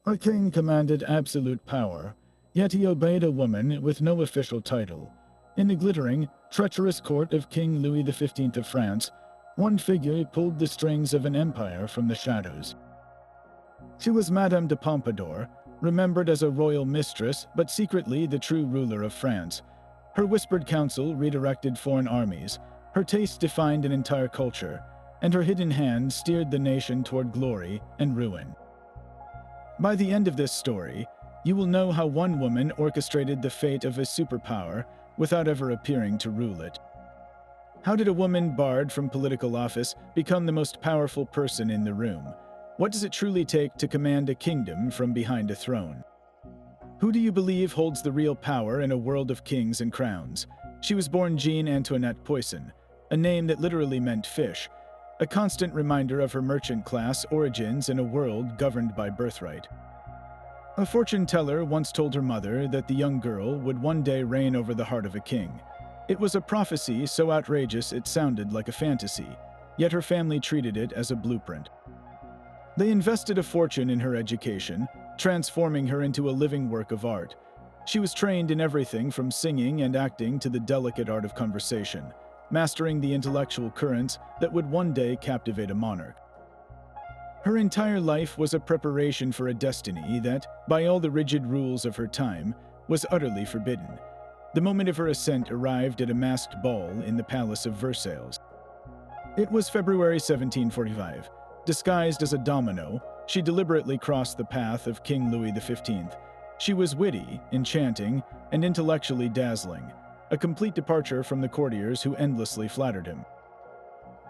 A king commanded absolute power, yet he obeyed a woman with no official title. In the glittering, treacherous court of King Louis XV of France, one figure pulled the strings of an empire from the shadows. She was Madame de Pompadour, remembered as a royal mistress but secretly the true ruler of France. Her whispered counsel redirected foreign armies, her taste defined an entire culture, and her hidden hand steered the nation toward glory and ruin. By the end of this story, you will know how one woman orchestrated the fate of a superpower without ever appearing to rule it. How did a woman barred from political office become the most powerful person in the room? What does it truly take to command a kingdom from behind a throne? Who do you believe holds the real power in a world of kings and crowns? She was born Jeanne Antoinette Poisson, a name that literally meant fish, a constant reminder of her merchant class origins in a world governed by birthright. A fortune teller once told her mother that the young girl would one day reign over the heart of a king. It was a prophecy so outrageous it sounded like a fantasy, yet her family treated it as a blueprint. They invested a fortune in her education, transforming her into a living work of art. She was trained in everything from singing and acting to the delicate art of conversation, mastering the intellectual currents that would one day captivate a monarch. Her entire life was a preparation for a destiny that, by all the rigid rules of her time, was utterly forbidden. The moment of her ascent arrived at a masked ball in the palace of Versailles. It was February 1745. Disguised as a domino, she deliberately crossed the path of King Louis XV. She was witty, enchanting, and intellectually dazzling, a complete departure from the courtiers who endlessly flattered him.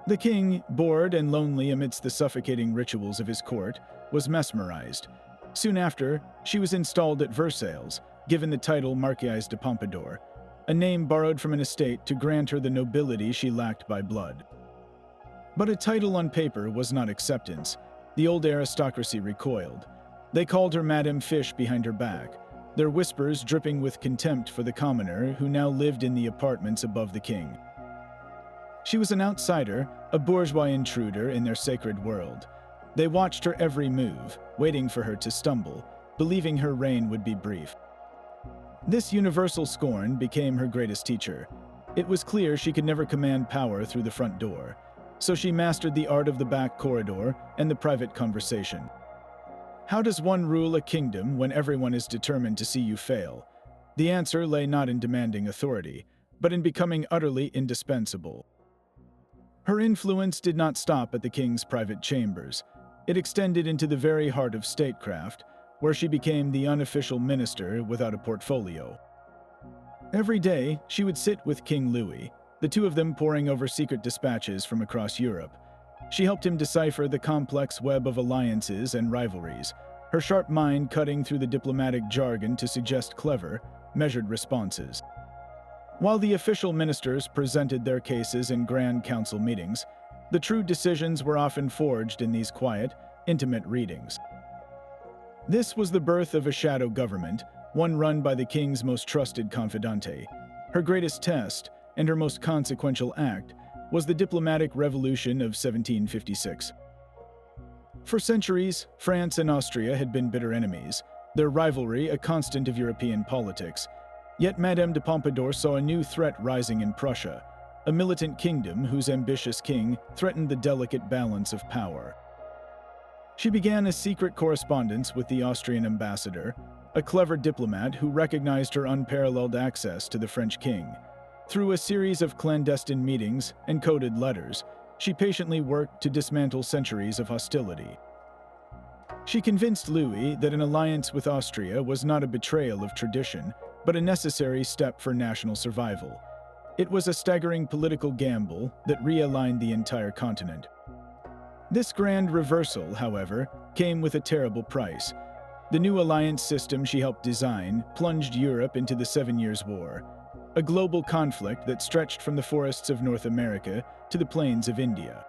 The king, bored and lonely amidst the suffocating rituals of his court, was mesmerized. Soon after, she was installed at Versailles, given the title Marquise de Pompadour, a name borrowed from an estate to grant her the nobility she lacked by blood. But a title on paper was not acceptance. The old aristocracy recoiled. They called her Madame Fish behind her back, their whispers dripping with contempt for the commoner who now lived in the apartments above the king. She was an outsider, a bourgeois intruder in their sacred world. They watched her every move, waiting for her to stumble, believing her reign would be brief. This universal scorn became her greatest teacher. It was clear she could never command power through the front door, so she mastered the art of the back corridor and the private conversation. How does one rule a kingdom when everyone is determined to see you fail? The answer lay not in demanding authority, but in becoming utterly indispensable. Her influence did not stop at the king's private chambers. It extended into the very heart of statecraft, where she became the unofficial minister without a portfolio. Every day, she would sit with King Louis, the two of them poring over secret dispatches from across Europe. She helped him decipher the complex web of alliances and rivalries, her sharp mind cutting through the diplomatic jargon to suggest clever, measured responses. While the official ministers presented their cases in grand council meetings, the true decisions were often forged in these quiet, intimate readings. This was the birth of a shadow government, one run by the king's most trusted confidante. Her greatest test, and her most consequential act, was the diplomatic revolution of 1756. For centuries, France and Austria had been bitter enemies, their rivalry a constant of European politics. Yet Madame de Pompadour saw a new threat rising in Prussia, a militant kingdom whose ambitious king threatened the delicate balance of power. She began a secret correspondence with the Austrian ambassador, a clever diplomat who recognized her unparalleled access to the French king. Through a series of clandestine meetings and coded letters, she patiently worked to dismantle centuries of hostility. She convinced Louis that an alliance with Austria was not a betrayal of tradition, but a necessary step for national survival. It was a staggering political gamble that realigned the entire continent. This grand reversal, however, came with a terrible price. The new alliance system she helped design plunged Europe into the 7 Years' War, a global conflict that stretched from the forests of North America to the plains of India.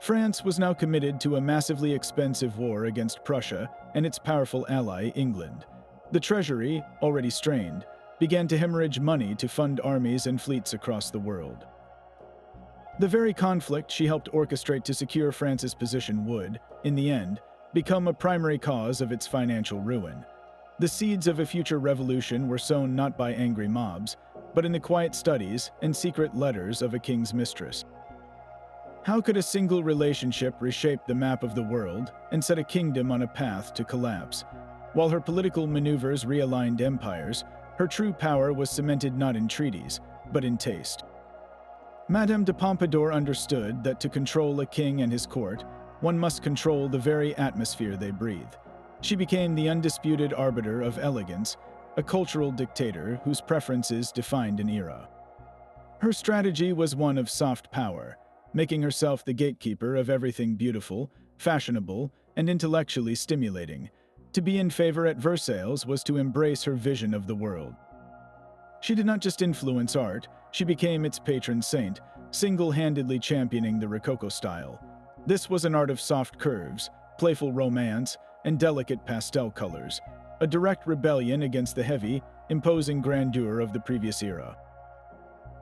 France was now committed to a massively expensive war against Prussia and its powerful ally, England. The treasury, already strained, began to hemorrhage money to fund armies and fleets across the world. The very conflict she helped orchestrate to secure France's position would, in the end, become a primary cause of its financial ruin. The seeds of a future revolution were sown not by angry mobs, but in the quiet studies and secret letters of a king's mistress. How could a single relationship reshape the map of the world and set a kingdom on a path to collapse? While her political maneuvers realigned empires, her true power was cemented not in treaties, but in taste. Madame de Pompadour understood that to control a king and his court, one must control the very atmosphere they breathe. She became the undisputed arbiter of elegance, a cultural dictator whose preferences defined an era. Her strategy was one of soft power, making herself the gatekeeper of everything beautiful, fashionable, and intellectually stimulating. To be in favor at Versailles was to embrace her vision of the world. She did not just influence art, she became its patron saint, single-handedly championing the Rococo style. This was an art of soft curves, playful romance, and delicate pastel colors, a direct rebellion against the heavy, imposing grandeur of the previous era.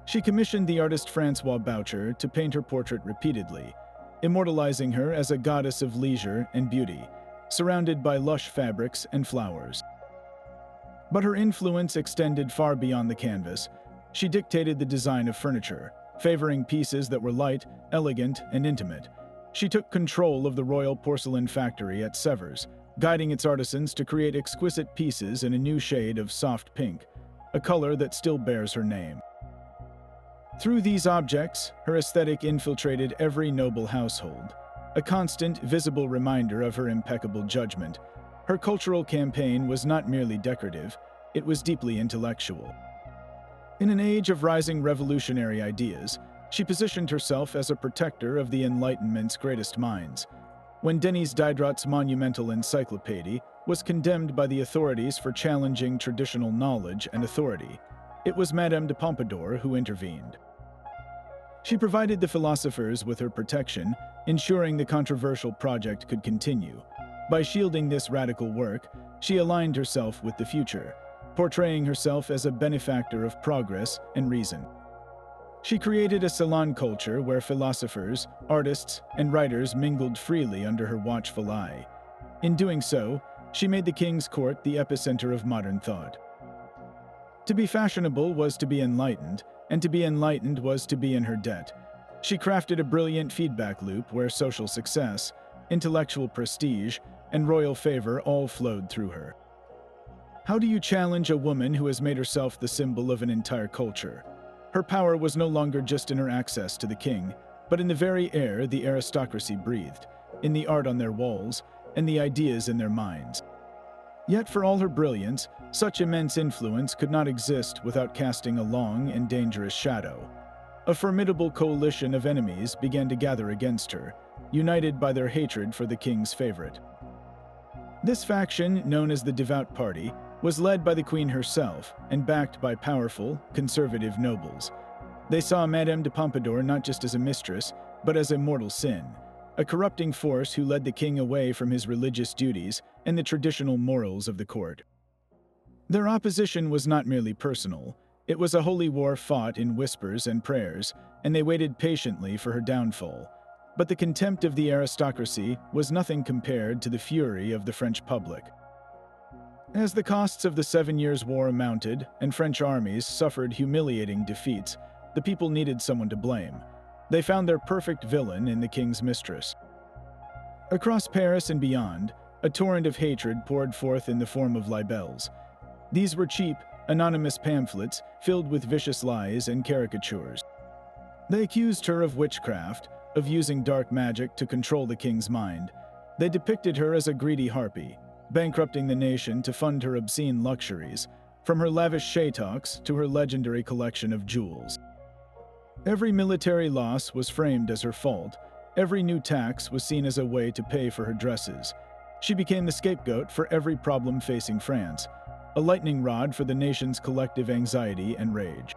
She commissioned the artist Francois Boucher to paint her portrait repeatedly, immortalizing her as a goddess of leisure and beauty, surrounded by lush fabrics and flowers. But her influence extended far beyond the canvas. She dictated the design of furniture, favoring pieces that were light, elegant, and intimate. She took control of the royal porcelain factory at Sevres, guiding its artisans to create exquisite pieces in a new shade of soft pink, a color that still bears her name. Through these objects, her aesthetic infiltrated every noble household, a constant, visible reminder of her impeccable judgment. Her cultural campaign was not merely decorative, it was deeply intellectual. In an age of rising revolutionary ideas, she positioned herself as a protector of the Enlightenment's greatest minds. When Denis Diderot's monumental encyclopedia was condemned by the authorities for challenging traditional knowledge and authority, it was Madame de Pompadour who intervened. She provided the philosophers with her protection, ensuring the controversial project could continue. By shielding this radical work, she aligned herself with the future, portraying herself as a benefactor of progress and reason. She created a salon culture where philosophers, artists, and writers mingled freely under her watchful eye. In doing so, she made the king's court the epicenter of modern thought. To be fashionable was to be enlightened, and to be enlightened was to be in her debt. She crafted a brilliant feedback loop where social success, intellectual prestige, and royal favor all flowed through her. How do you challenge a woman who has made herself the symbol of an entire culture? Her power was no longer just in her access to the king, but in the very air the aristocracy breathed, in the art on their walls, and the ideas in their minds. Yet for all her brilliance, such immense influence could not exist without casting a long and dangerous shadow. A formidable coalition of enemies began to gather against her, united by their hatred for the king's favorite. This faction, known as the Devout Party, was led by the queen herself and backed by powerful, conservative nobles. They saw Madame de Pompadour not just as a mistress, but as a mortal sin, a corrupting force who led the king away from his religious duties and the traditional morals of the court. Their opposition was not merely personal. It was a holy war fought in whispers and prayers, and they waited patiently for her downfall. But the contempt of the aristocracy was nothing compared to the fury of the French public. As the costs of the 7 Years' War mounted and French armies suffered humiliating defeats, the people needed someone to blame. They found their perfect villain in the king's mistress. Across Paris and beyond, a torrent of hatred poured forth in the form of libels. These were cheap, anonymous pamphlets filled with vicious lies and caricatures. They accused her of witchcraft, of using dark magic to control the king's mind. They depicted her as a greedy harpy, bankrupting the nation to fund her obscene luxuries, from her lavish chateaux to her legendary collection of jewels. Every military loss was framed as her fault. Every new tax was seen as a way to pay for her dresses. She became the scapegoat for every problem facing France, a lightning rod for the nation's collective anxiety and rage.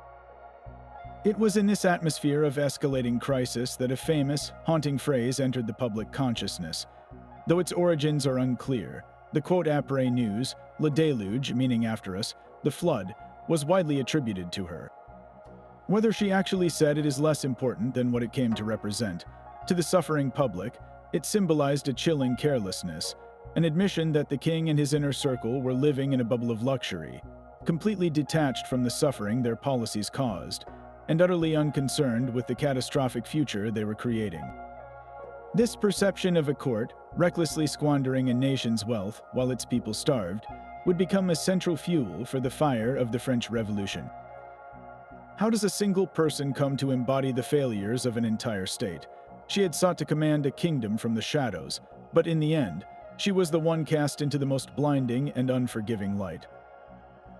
It was in this atmosphere of escalating crisis that a famous, haunting phrase entered the public consciousness. Though its origins are unclear, the quote après nous, le déluge, meaning after us, the flood, was widely attributed to her. Whether she actually said it is less important than what it came to represent. To the suffering public, It symbolized a chilling carelessness, an admission that the king and his inner circle were living in a bubble of luxury, completely detached from the suffering their policies caused, and utterly unconcerned with the catastrophic future they were creating. This perception of a court, recklessly squandering a nation's wealth while its people starved, would become a central fuel for the fire of the French Revolution. How does a single person come to embody the failures of an entire state? She had sought to command a kingdom from the shadows, but in the end, she was the one cast into the most blinding and unforgiving light.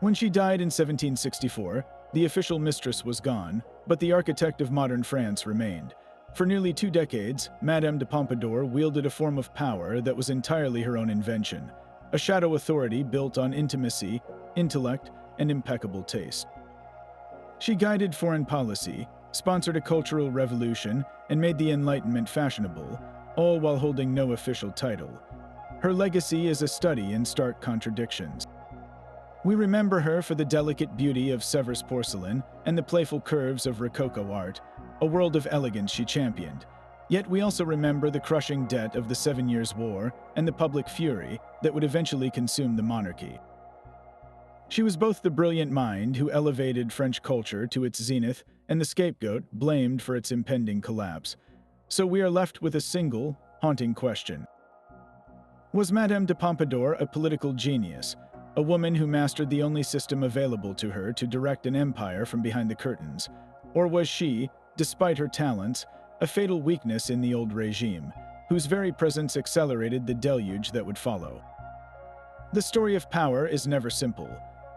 When she died in 1764, the official mistress was gone, but the architect of modern France remained. For nearly 2 decades, Madame de Pompadour wielded a form of power that was entirely her own invention, a shadow authority built on intimacy, intellect, and impeccable taste. She guided foreign policy, sponsored a cultural revolution, and made the Enlightenment fashionable, all while holding no official title. Her legacy is a study in stark contradictions. We remember her for the delicate beauty of Sèvres porcelain and the playful curves of Rococo art, a world of elegance she championed. Yet we also remember the crushing debt of the 7 Years' War and the public fury that would eventually consume the monarchy. She was both the brilliant mind who elevated French culture to its zenith and the scapegoat blamed for its impending collapse. So we are left with a single, haunting question. Was Madame de Pompadour a political genius, a woman who mastered the only system available to her to direct an empire from behind the curtains? Or was she, despite her talents, a fatal weakness in the old regime, whose very presence accelerated the deluge that would follow? The story of power is never simple.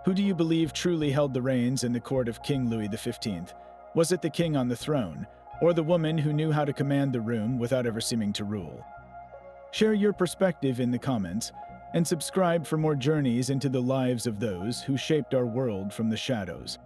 Who do you believe truly held the reins in the court of King Louis XV? Was it the king on the throne, or the woman who knew how to command the room without ever seeming to rule? Share your perspective in the comments, and subscribe for more journeys into the lives of those who shaped our world from the shadows.